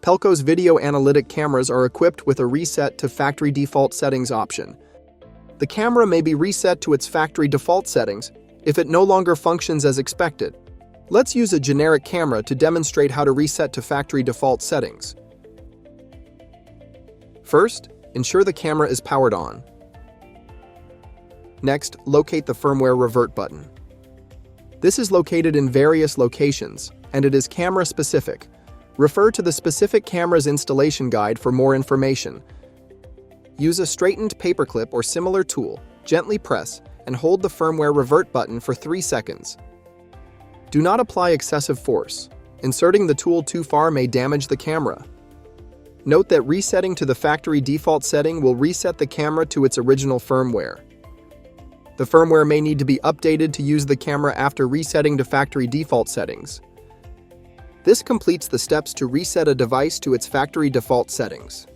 Pelco's video analytic cameras are equipped with a reset to factory default settings option. The camera may be reset to its factory default settings if it no longer functions as expected. Let's use a generic camera to demonstrate how to reset to factory default settings. First, ensure the camera is powered on. Next, locate the firmware revert button. This is located in various locations, and it is camera-specific. Refer to the specific camera's installation guide for more information. Use a straightened paperclip or similar tool, gently press, and hold the firmware revert button for 3 seconds. Do not apply excessive force. Inserting the tool too far may damage the camera. Note that resetting to the factory default setting will reset the camera to its original firmware. The firmware may need to be updated to use the camera after resetting to factory default settings. This completes the steps to reset a device to its factory default settings.